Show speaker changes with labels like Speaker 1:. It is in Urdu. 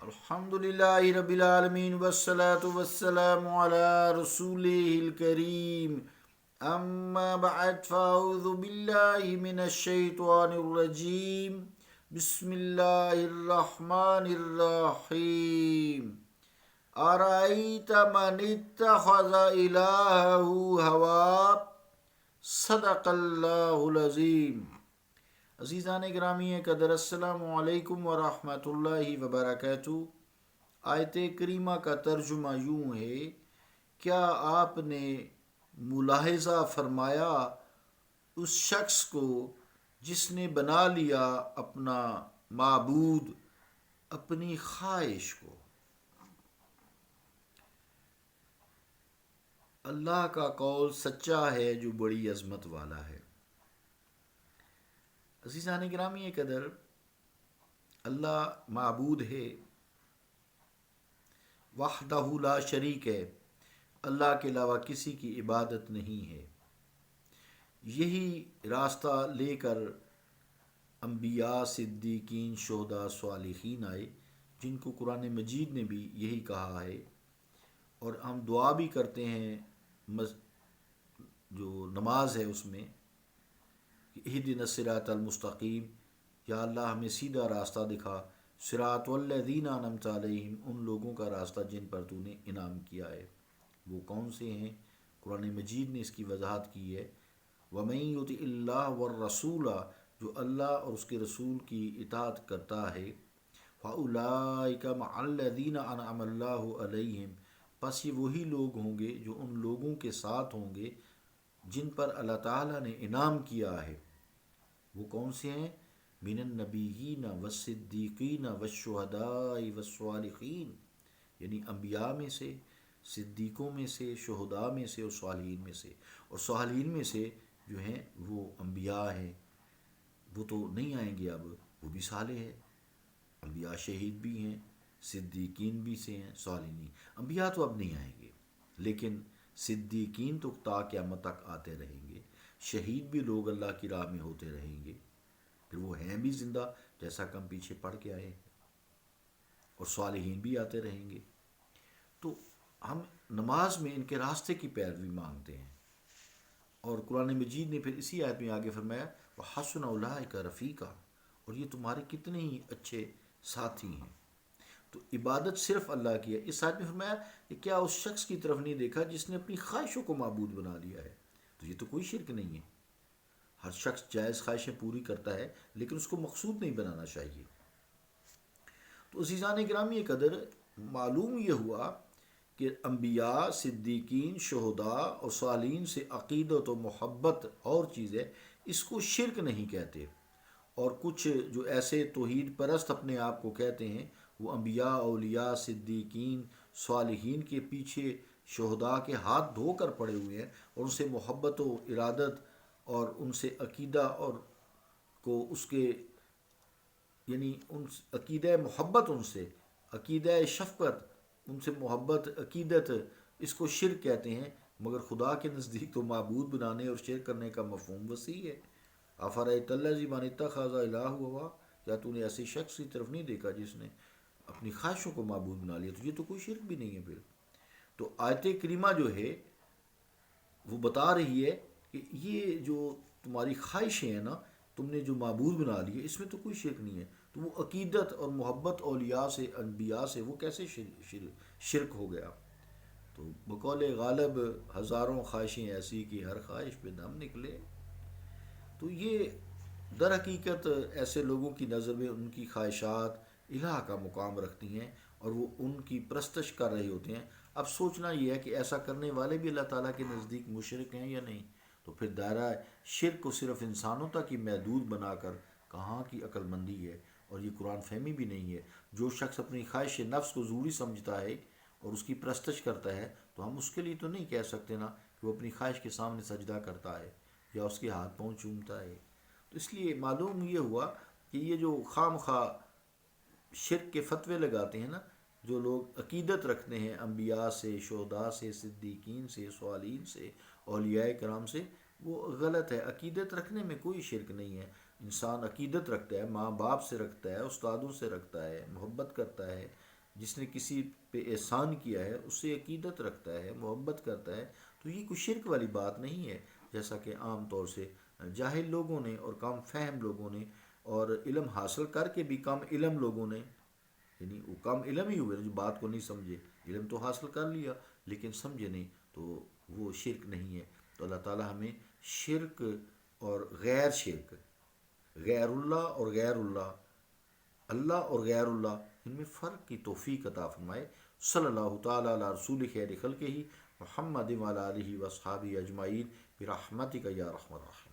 Speaker 1: الحمد للہ رب العالمین والصلاة والسلام علی رسولہ الکریم اما بعد فاعوذ باللہ من الشیطان الرجیم بسم اللہ الرحمن الرحیم ارأیت من اتخذ الہہ ہوا صدق اللہ العظیم۔ عزیزان گرامی قدر، السلام علیکم ورحمۃ اللہ وبرکاتہ۔ آیت کریمہ کا ترجمہ یوں ہے: کیا آپ نے ملاحظہ فرمایا اس شخص کو جس نے بنا لیا اپنا معبود اپنی خواہش کو؟ اللہ کا قول سچا ہے جو بڑی عظمت والا ہے۔ عزیزان گرامی قدر، اللہ معبود ہے، وحدہ لا شریک ہے، اللہ کے علاوہ کسی کی عبادت نہیں ہے۔ یہی راستہ لے کر انبیاء، صدیقین، شہداء، صالحین آئے، جن کو قرآن مجید نے بھی یہی کہا ہے، اور ہم دعا بھی کرتے ہیں جو نماز ہے اس میں، اہدنا الصراط المستقیم، یا اللہ ہمیں سیدھا راستہ دکھا، صراط والذین انعمت علیہم، ان لوگوں کا راستہ جن پر تو نے انعام کیا ہے۔ وہ کون سے ہیں؟ قرآن مجید نے اس کی وضاحت کی ہے: وَمَن یُطِعِ اللَّهَ وَالرَّسُولَ، جو اللہ اور اس کے رسول کی اطاعت کرتا ہے، فَأُولَٰئِکَ مَعَ الَّذِینَ أَنْعَمَ اللَّهُ عَلَیْہِم، پس یہ وہی لوگ ہوں گے جو ان لوگوں کے ساتھ ہوں گے جن پر اللہ تعالیٰ نے انعام کیا ہے۔ وہ کون سے ہیں؟ من النبیین والصدیقین والشہداء والصالحین، یعنی انبیاء میں سے، صدیقوں میں سے، شہداء میں سے، اور صالحین میں سے۔ اور صالحین میں سے جو ہیں وہ انبیاء ہیں، وہ تو نہیں آئیں گے اب، وہ بھی صالح ہے۔ انبیاء شہید بھی ہیں، صدیقین بھی سے ہیں، صالحین۔ انبیاء تو اب نہیں آئیں گے، لیکن صدیقین تو تا قیامت تک آتے رہیں گے، شہید بھی لوگ اللہ کی راہ میں ہوتے رہیں گے، پھر وہ ہیں بھی زندہ جیسا کہ ہم پیچھے پڑھ کے آئے ہیں، اور صالحین بھی آتے رہیں گے۔ تو ہم نماز میں ان کے راستے کی پیروی مانگتے ہیں، اور قرآن مجید نے پھر اسی آیت میں آگے فرمایا وَحَسُنَ أُولَٰئِکَ رَفِیقًا، اور یہ تمہارے کتنے ہی اچھے ساتھی ہیں۔ تو عبادت صرف اللہ کی ہے۔ اس آیت میں فرمایا کہ کیا اس شخص کی طرف نہیں دیکھا جس نے اپنی خواہشوں کو معبود بنا لیا ہے؟ تو یہ تو کوئی شرک نہیں ہے۔ ہر شخص جائز خواہشیں پوری کرتا ہے، لیکن اس کو مقصود نہیں بنانا چاہیے۔ تو عزیزان گرامی قدر، معلوم یہ ہوا کہ انبیاء، صدیقین، شہداء اور صالحین سے عقیدت و محبت اور چیز ہے، اس کو شرک نہیں کہتے۔ اور کچھ جو ایسے توحید پرست اپنے آپ کو کہتے ہیں، وہ انبیاء، اولیاء، صدیقین، صالحین کے پیچھے شہداء کے ہاتھ دھو کر پڑے ہوئے ہیں، اور ان سے محبت و ارادت اور ان سے عقیدہ اور کو اس کے یعنی ان عقیدہ محبت، ان سے عقیدہ شفقت، ان سے محبت، عقیدت، اس کو شرک کہتے ہیں۔ مگر خدا کے نزدیک تو معبود بنانے اور شرک کرنے کا مفہوم وسیع ہے۔ افرأیت الذی من اتخذ الہہ ہوا، کیا تو نے ایسے شخص کی طرف نہیں دیکھا جس نے اپنی خواہشوں کو معبود بنا لیا؟ تو یہ تو کوئی شرک بھی نہیں ہے پھر۔ تو آیت کریمہ جو ہے وہ بتا رہی ہے کہ یہ جو تمہاری خواہشیں ہیں نا، تم نے جو معبود بنا لی ہے، اس میں تو کوئی شرک نہیں ہے۔ تو وہ عقیدت اور محبت اولیاء سے، انبیاء سے، وہ کیسے شرک ہو گیا؟ تو بقول غالب ہزاروں خواہشیں ایسی کہ ہر خواہش پہ دم نکلے۔ تو یہ در حقیقت ایسے لوگوں کی نظر میں ان کی خواہشات الہ کا مقام رکھتی ہیں، اور وہ ان کی پرستش کر رہے ہوتے ہیں۔ اب سوچنا یہ ہے کہ ایسا کرنے والے بھی اللہ تعالیٰ کے نزدیک مشرک ہیں یا نہیں؟ تو پھر دائرہ شرک کو صرف انسانوں تک ہی محدود بنا کر کہاں کی عقل مندی ہے، اور یہ قرآن فہمی بھی نہیں ہے۔ جو شخص اپنی خواہش نفس کو ضروری سمجھتا ہے اور اس کی پرستش کرتا ہے، تو ہم اس کے لیے تو نہیں کہہ سکتے نا کہ وہ اپنی خواہش کے سامنے سجدہ کرتا ہے یا اس کے ہاتھ پاؤں چومتا ہے۔ تو اس لیے معلوم یہ ہوا کہ یہ جو خام خواہ شرک کے فتوے لگاتے ہیں نا، جو لوگ عقیدت رکھتے ہیں انبیاء سے، شہداء سے، صدیقین سے، صالحین سے، اولیاء کرام سے، وہ غلط ہے۔ عقیدت رکھنے میں کوئی شرک نہیں ہے۔ انسان عقیدت رکھتا ہے، ماں باپ سے رکھتا ہے، استادوں سے رکھتا ہے، محبت کرتا ہے، جس نے کسی پہ احسان کیا ہے اس سے عقیدت رکھتا ہے، محبت کرتا ہے، تو یہ کوئی شرک والی بات نہیں ہے، جیسا کہ عام طور سے جاہل لوگوں نے اور کم فہم لوگوں نے اور علم حاصل کر کے بھی کم علم لوگوں نے، یعنی وہ کم علم ہی ہوئے جو بات کو نہیں سمجھے، علم تو حاصل کر لیا لیکن سمجھے نہیں، تو وہ شرک نہیں ہے۔ تو اللہ تعالی ہمیں شرک اور غیر شرک، غیر اللہ اور غیر اللہ، اللہ اور غیر اللہ، ان میں فرق کی توفیق عطا فرمائے۔ صلی اللہ تعالیٰ علی رسول خیر خلقہ محمد وعلی آلہ وصحابہ اجمعین برحمتک یا ارحم الراحمین۔